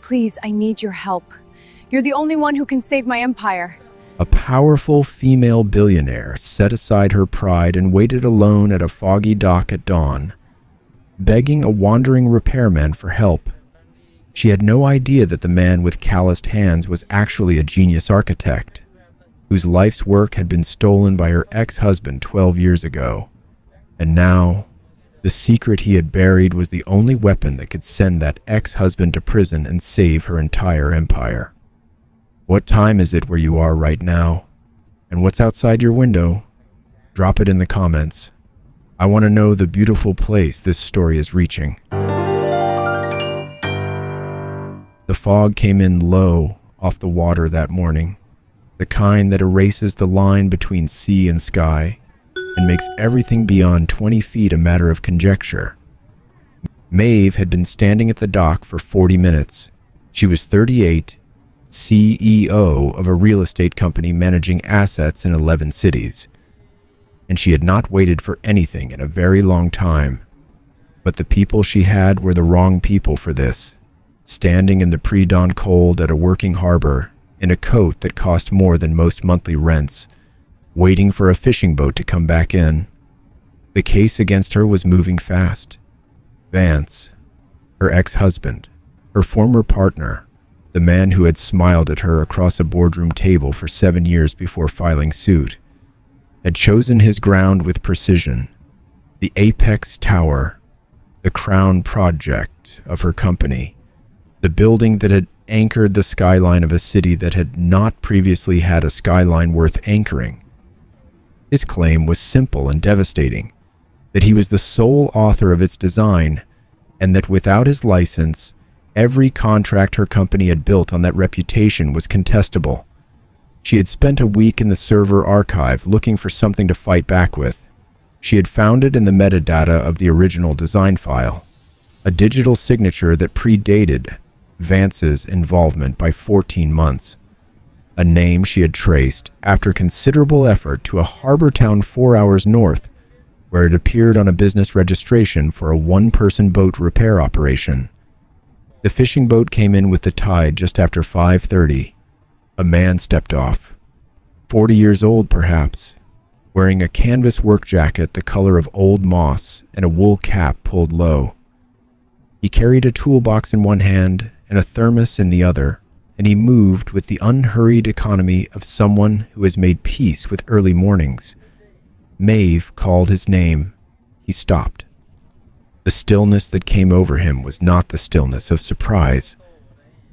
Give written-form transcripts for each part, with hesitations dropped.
Please, I need your help. You're the only one who can save my empire. A powerful female billionaire set aside her pride and waited alone at a foggy dock at dawn, begging a wandering repairman for help. She had no idea that the man with calloused hands was actually a genius architect, whose life's work had been stolen by her ex-husband 12 years ago. And now, the secret he had buried was the only weapon that could send that ex-husband to prison and save her entire empire. What time is it where you are right now? And what's outside your window? Drop it in the comments. I want to know the beautiful place this story is reaching. The fog came in low off the water that morning, the kind that erases the line between sea and sky and makes everything beyond 20 feet a matter of conjecture. Maeve had been standing at the dock for 40 minutes. She was 38, CEO of a real estate company managing assets in 11 cities. And she had not waited for anything in a very long time. But the people she had were the wrong people for this, standing in the pre-dawn cold at a working harbor in a coat that cost more than most monthly rents, waiting for a fishing boat to come back in. The case against her was moving fast. Vance, her ex-husband, her former partner, the man who had smiled at her across a boardroom table for 7 years before filing suit, had chosen his ground with precision. The apex tower, the crown project of her company, the building that had anchored the skyline of a city that had not previously had a skyline worth anchoring. His claim was simple and devastating, that he was the sole author of its design, and that without his license, every contract her company had built on that reputation was contestable. She had spent a week in the server archive looking for something to fight back with. She had found it in the metadata of the original design file, a digital signature that predated Vance's involvement by 14 months, a name she had traced after considerable effort to a harbor town 4 hours north, where it appeared on a business registration for a one-person boat repair operation. The fishing boat came in with the tide just after 5:30. A man stepped off, 40 years old perhaps, wearing a canvas work jacket the color of old moss and a wool cap pulled low. He carried a toolbox in one hand and a thermos in the other, and he moved with the unhurried economy of someone who has made peace with early mornings. Maeve called his name. He stopped. The stillness that came over him was not the stillness of surprise.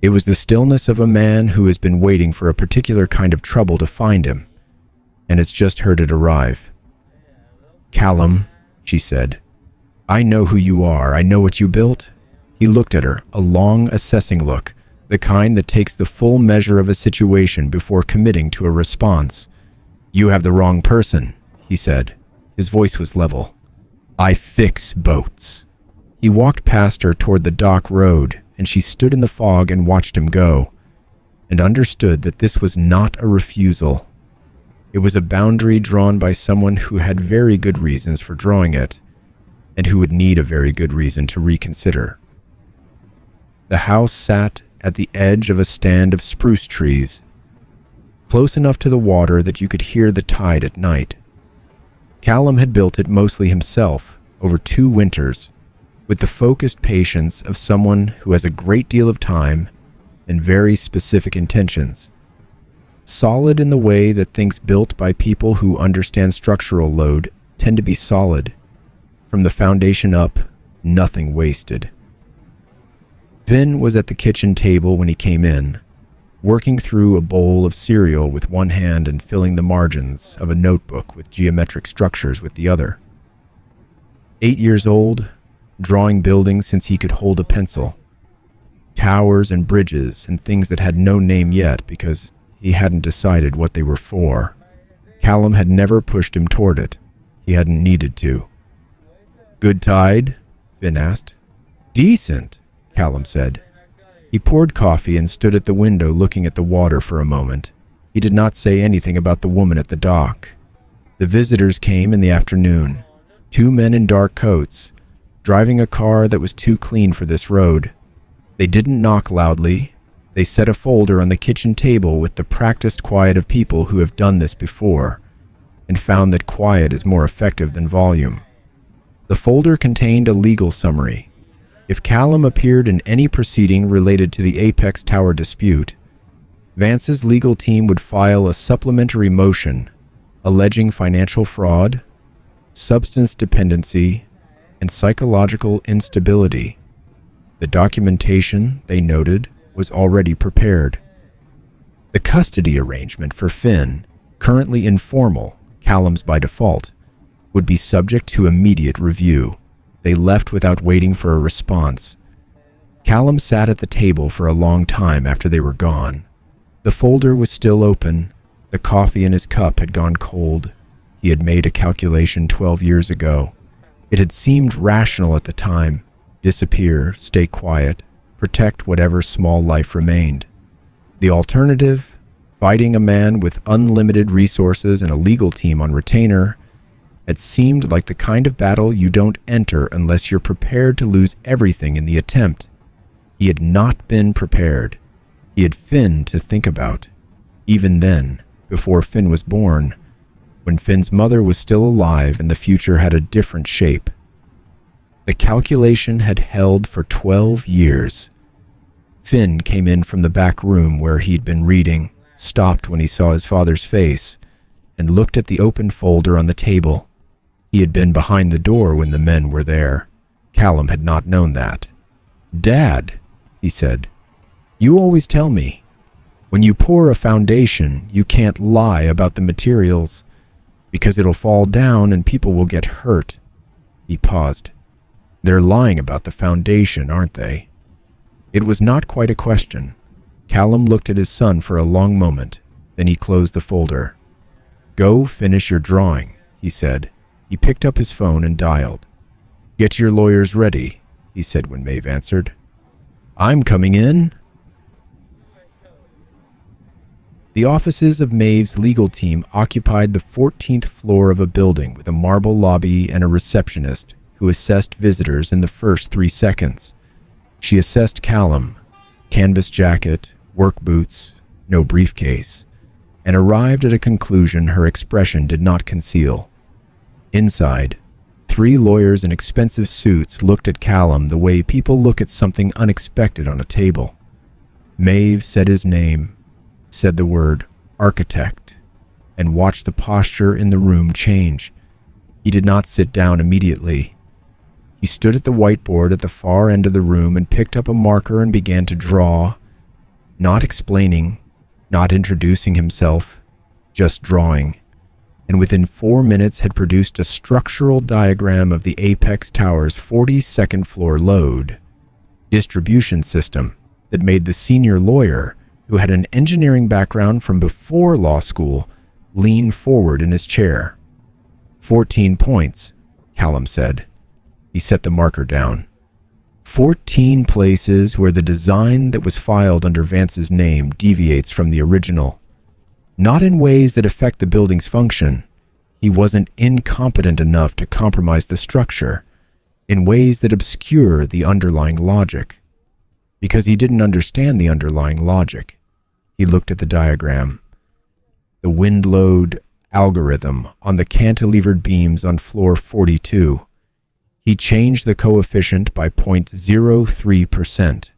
It was the stillness of a man who has been waiting for a particular kind of trouble to find him, and has just heard it arrive. "Callum," she said, "I know who you are. I know what you built." He looked at her, a long, assessing look, the kind that takes the full measure of a situation before committing to a response. "You have the wrong person," he said. His voice was level. "I fix boats." He walked past her toward the dock road, and she stood in the fog and watched him go, and understood that this was not a refusal. It was a boundary drawn by someone who had very good reasons for drawing it, and who would need a very good reason to reconsider. The house sat at the edge of a stand of spruce trees, close enough to the water that you could hear the tide at night. Callum had built it mostly himself over 2 winters, with the focused patience of someone who has a great deal of time and very specific intentions. Solid in the way that things built by people who understand structural load tend to be solid. From the foundation up, nothing wasted. Vin was at the kitchen table when he came in, working through a bowl of cereal with one hand and filling the margins of a notebook with geometric structures with the other. 8 years old, drawing buildings since he could hold a pencil. Towers and bridges and things that had no name yet because he hadn't decided what they were for. Callum had never pushed him toward it. He hadn't needed to. "Good tide?" Vin asked. "Decent," Callum said. He poured coffee and stood at the window looking at the water for a moment. He did not say anything about the woman at the dock. The visitors came in the afternoon. 2 men in dark coats, driving a car that was too clean for this road. They didn't knock loudly. They set a folder on the kitchen table with the practiced quiet of people who have done this before and found that quiet is more effective than volume. The folder contained a legal summary. If Callum appeared in any proceeding related to the Apex Tower dispute, Vance's legal team would file a supplementary motion alleging financial fraud, substance dependency, and psychological instability. The documentation, they noted, was already prepared. The custody arrangement for Finn, currently informal, Callum's by default, would be subject to immediate review. They left without waiting for a response. Callum sat at the table for a long time after they were gone. The folder was still open. The coffee in his cup had gone cold. He had made a calculation 12 years ago. It had seemed rational at the time. Disappear, stay quiet, protect whatever small life remained. The alternative, fighting a man with unlimited resources and a legal team on retainer, had seemed like the kind of battle you don't enter unless you're prepared to lose everything in the attempt. He had not been prepared. He had Finn to think about. Even then, before Finn was born, when Finn's mother was still alive and the future had a different shape. The calculation had held for 12 years. Finn came in from the back room where he'd been reading, stopped when he saw his father's face, and looked at the open folder on the table. He had been behind the door when the men were there. Callum had not known that. "Dad," he said, "you always tell me, when you pour a foundation, you can't lie about the materials, because it'll fall down and people will get hurt." He paused. "They're lying about the foundation, aren't they?" It was not quite a question. Callum looked at his son for a long moment, then he closed the folder. "Go finish your drawing," he said. He picked up his phone and dialed. "Get your lawyers ready," he said when Maeve answered. "I'm coming in." The offices of Maeve's legal team occupied the 14th floor of a building with a marble lobby and a receptionist who assessed visitors in the first 3 seconds. She assessed Callum, canvas jacket, work boots, no briefcase, and arrived at a conclusion her expression did not conceal. Inside, 3 lawyers in expensive suits looked at Callum the way people look at something unexpected on a table. Maeve said his name, said the word architect, and watched the posture in the room change. He did not sit down immediately. He stood at the whiteboard at the far end of the room and picked up a marker and began to draw, not explaining, not introducing himself, just drawing, and within 4 minutes had produced a structural diagram of the Apex Tower's 42nd floor load distribution system that made the senior lawyer, who had an engineering background from before law school, lean forward in his chair. 14 points, Callum said. He set the marker down. 14 places where the design that was filed under Vance's name deviates from the original. Not in ways that affect the building's function. He wasn't incompetent enough to compromise the structure. In ways that obscure the underlying logic. Because he didn't understand the underlying logic. He looked at the diagram. The wind load algorithm on the cantilevered beams on floor 42. He changed the coefficient by 0.03%.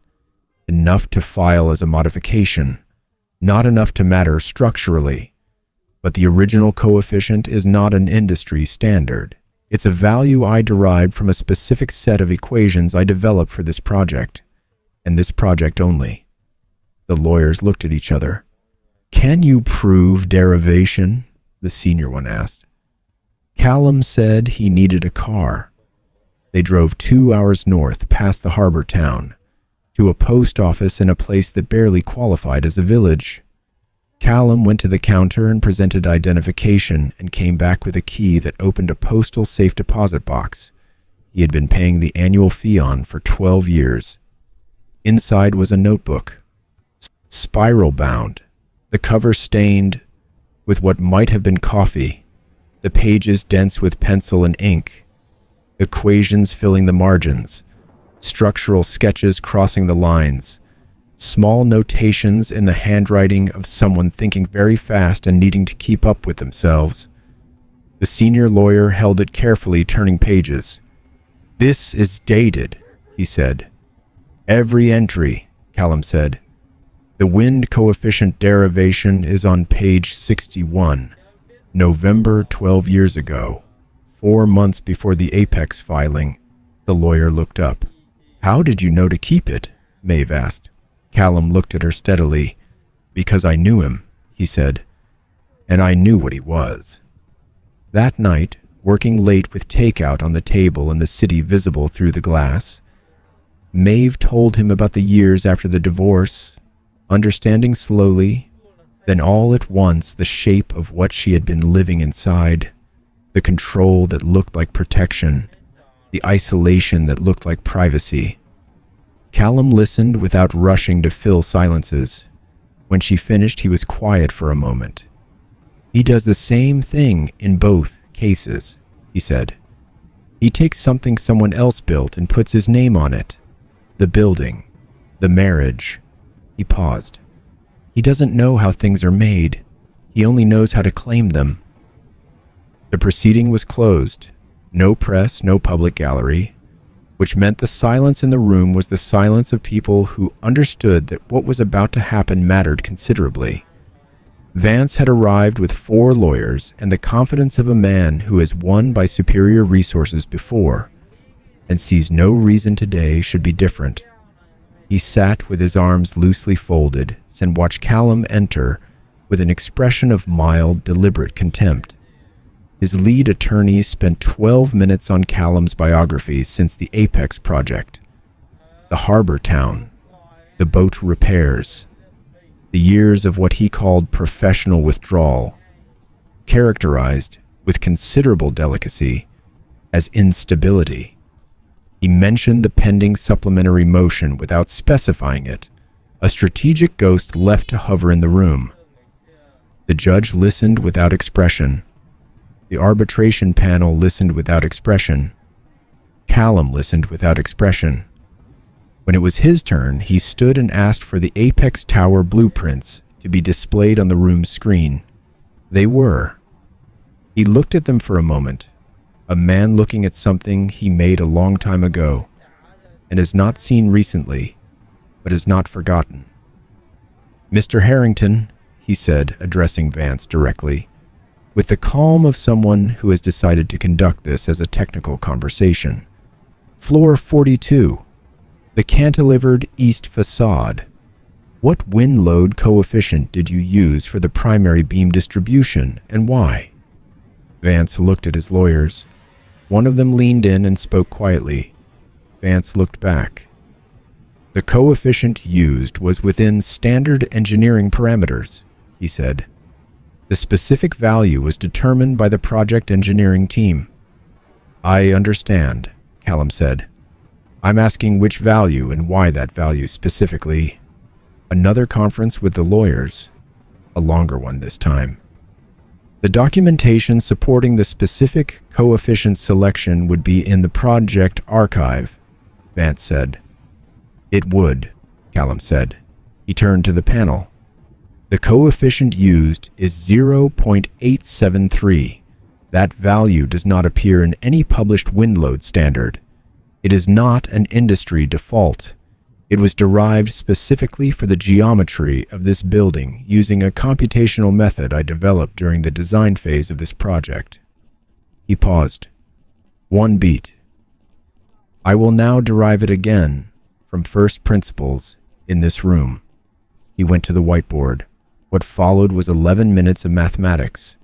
Enough to file as a modification. Not enough to matter structurally. But the original coefficient is not an industry standard. It's a value I derived from a specific set of equations I developed for this project. And this project only. The lawyers looked at each other. "Can you prove derivation?" the senior one asked. Callum said he needed a car. They drove 2 hours north past the harbor town to a post office in a place that barely qualified as a village. Callum went to the counter and presented identification and came back with a key that opened a postal safe deposit box he had been paying the annual fee on for 12 years. Inside was a notebook, spiral bound, the cover stained with what might have been coffee, the pages dense with pencil and ink, equations filling the margins, structural sketches crossing the lines, small notations in the handwriting of someone thinking very fast and needing to keep up with themselves. The senior lawyer held it carefully, turning pages. "This is dated," he said. "Every entry," Callum said. "The wind coefficient derivation is on page 61. November 12 years ago, 4 months before the Apex filing." The lawyer looked up. "How did you know to keep it?" Maeve asked. Callum looked at her steadily. "Because I knew him," he said. "And I knew what he was." That night, working late with takeout on the table and the city visible through the glass, Maeve told him about the years after the divorce, understanding slowly, then all at once the shape of what she had been living inside, the control that looked like protection, the isolation that looked like privacy. Callum listened without rushing to fill silences. When she finished, he was quiet for a moment. "He does the same thing in both cases," he said. "He takes something someone else built and puts his name on it. The building, the marriage." He paused. "He doesn't know how things are made. He only knows how to claim them." The proceeding was closed. No press, no public gallery, which meant the silence in the room was the silence of people who understood that what was about to happen mattered considerably. Vance had arrived with 4 lawyers and the confidence of a man who has won by superior resources before, and sees no reason today should be different. He sat with his arms loosely folded and watched Callum enter with an expression of mild, deliberate contempt. His lead attorney spent 12 minutes on Callum's biography since the Apex project, the harbor town, the boat repairs, the years of what he called professional withdrawal, characterized with considerable delicacy as instability. He mentioned the pending supplementary motion without specifying it, a strategic ghost left to hover in the room. The judge listened without expression. The arbitration panel listened without expression. Callum listened without expression. When it was his turn, he stood and asked for the Apex Tower blueprints to be displayed on the room's screen. They were. He looked at them for a moment, a man looking at something he made a long time ago, and has not seen recently, but is not forgotten. "Mr. Harrington," he said, addressing Vance directly, with the calm of someone who has decided to conduct this as a technical conversation. "Floor 42, the cantilevered east facade. What wind load coefficient did you use for the primary beam distribution, and why?" Vance looked at his lawyers. One of them leaned in and spoke quietly. Vance looked back. "The coefficient used was within standard engineering parameters," he said. "The specific value was determined by the project engineering team." "I understand," Callum said. "I'm asking which value and why that value specifically." Another conference with the lawyers, a longer one this time. "The documentation supporting the specific coefficient selection would be in the project archive," Vance said. "It would," Callum said. He turned to the panel. "The coefficient used is 0.873. That value does not appear in any published wind load standard. It is not an industry default. It was derived specifically for the geometry of this building using a computational method I developed during the design phase of this project." He paused. "One beat. I will now derive it again from first principles in this room." He went to the whiteboard. What followed was 11 minutes of mathematics.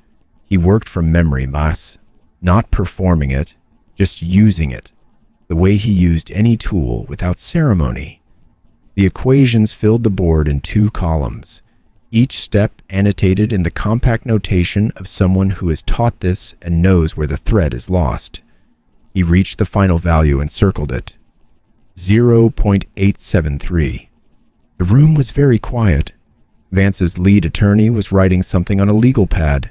He worked from memory, not performing it, just using it, the way he used any tool without ceremony. The equations filled the board in 2 columns, each step annotated in the compact notation of someone who has taught this and knows where the thread is lost. He reached the final value and circled it. 0.873. The room was very quiet. Vance's lead attorney was writing something on a legal pad.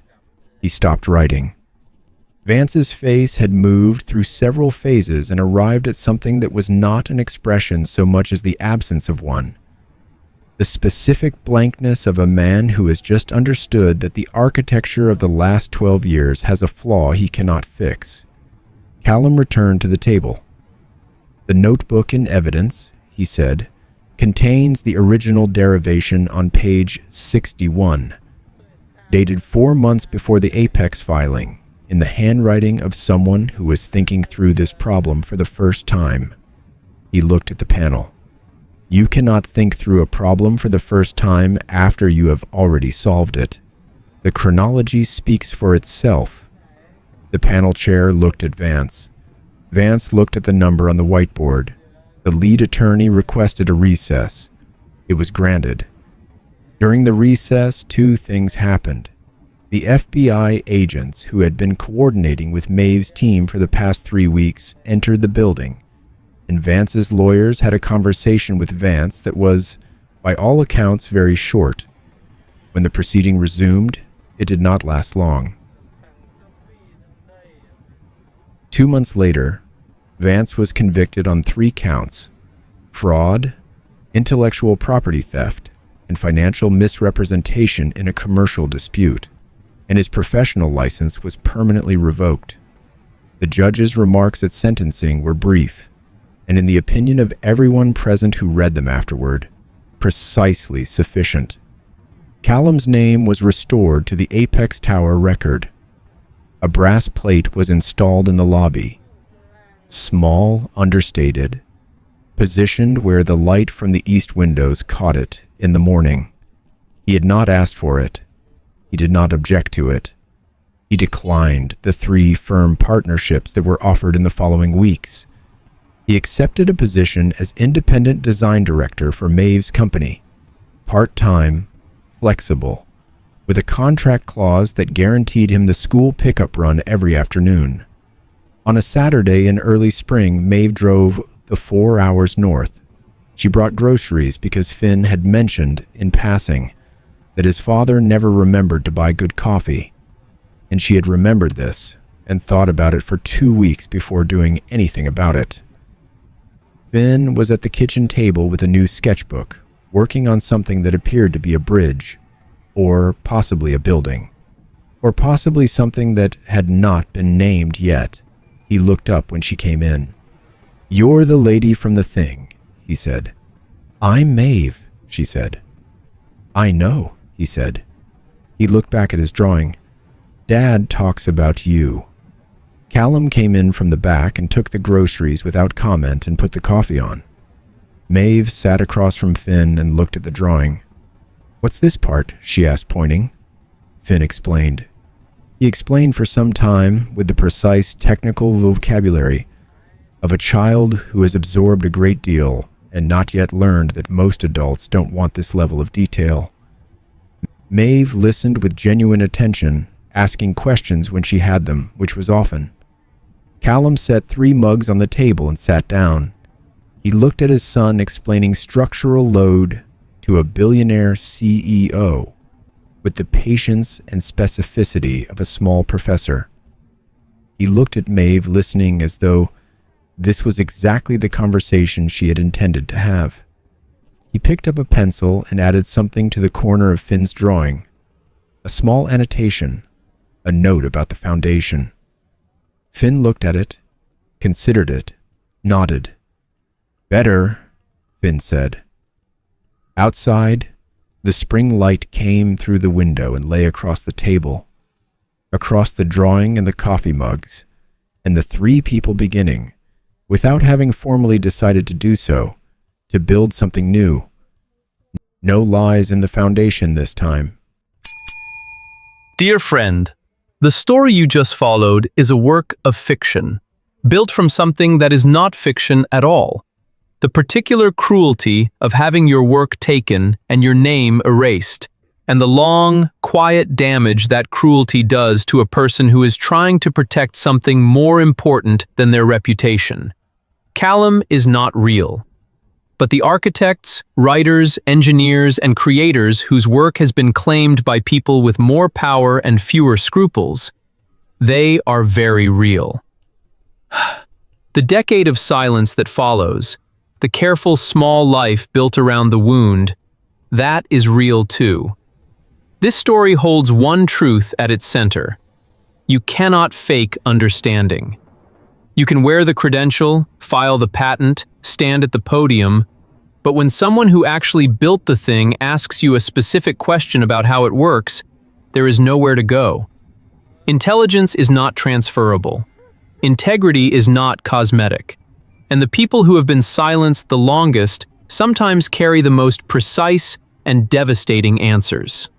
He stopped writing. Vance's face had moved through several phases and arrived at something that was not an expression so much as the absence of one. The specific blankness of a man who has just understood that the architecture of the last 12 years has a flaw he cannot fix. Callum returned to the table. "The notebook in evidence," he said, "contains the original derivation on page 61, dated 4 months before the Apex filing, in the handwriting of someone who was thinking through this problem for the first time." He looked at the panel. "You cannot think through a problem for the first time after you have already solved it. The chronology speaks for itself." The panel chair looked at Vance. Vance looked at the number on the whiteboard. The lead attorney requested a recess. It was granted. During the recess, 2 things happened. The FBI agents who had been coordinating with Maeve's team for the past 3 weeks entered the building, and Vance's lawyers had a conversation with Vance that was, by all accounts, very short. When the proceeding resumed, it did not last long. 2 months later, Vance was convicted on 3 counts: fraud, intellectual property theft, and financial misrepresentation in a commercial dispute, and his professional license was permanently revoked. The judge's remarks at sentencing were brief, and in the opinion of everyone present who read them afterward, precisely sufficient. Callum's name was restored to the Apex Tower record. A brass plate was installed in the lobby. Small, understated, positioned where the light from the east windows caught it in the morning. He had not asked for it. He did not object to it. He declined the 3 firm partnerships that were offered in the following weeks. He accepted a position as independent design director for Maeve's company, part-time, flexible, with a contract clause that guaranteed him the school pickup run every afternoon. On a Saturday in early spring, Maeve drove the 4 hours north. She brought groceries because Finn had mentioned, in passing, that his father never remembered to buy good coffee, and she had remembered this and thought about it for 2 weeks before doing anything about it. Finn was at the kitchen table with a new sketchbook, working on something that appeared to be a bridge, or possibly a building, or possibly something that had not been named yet. He looked up when she came in. "You're the lady from the thing," he said. "I'm Maeve," she said. "I know," he said. He looked back at his drawing. "Dad talks about you." Callum came in from the back and took the groceries without comment and put the coffee on. Maeve sat across from Finn and looked at the drawing. "What's this part?" she asked, pointing. Finn explained. He explained for some time with the precise technical vocabulary of a child who has absorbed a great deal and not yet learned that most adults don't want this level of detail. Maeve listened with genuine attention, asking questions when she had them, which was often. Callum set 3 mugs on the table and sat down. He looked at his son explaining structural load to a billionaire CEO with the patience and specificity of a small professor. He looked at Maeve, listening as though this was exactly the conversation she had intended to have. He picked up a pencil and added something to the corner of Finn's drawing. A small annotation, a note about the foundation. Finn looked at it, considered it, nodded. "Better," Finn said. Outside, the spring light came through the window and lay across the table, across the drawing and the coffee mugs, and the 3 people beginning, without having formally decided to do so, to build something new. No lies in the foundation this time. Dear friend, the story you just followed is a work of fiction, built from something that is not fiction at all. The particular cruelty of having your work taken and your name erased, and the long, quiet damage that cruelty does to a person who is trying to protect something more important than their reputation. Callum is not real. But the architects, writers, engineers, and creators whose work has been claimed by people with more power and fewer scruples, They are very real. The decade of silence that follows, the careful small life built around the wound, that is real too. This story holds one truth at its center. You cannot fake understanding. You can wear the credential, file the patent, stand at the podium, but when someone who actually built the thing asks you a specific question about how it works, there is nowhere to go. Intelligence is not transferable. Integrity is not cosmetic. And the people who have been silenced the longest sometimes carry the most precise and devastating answers.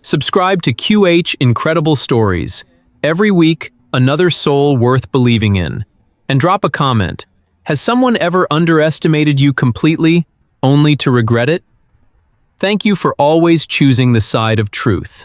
Subscribe to QH Incredible Stories. Every week, another soul worth believing in. And drop a comment. Has someone ever underestimated you completely, only to regret it? Thank you for always choosing the side of truth.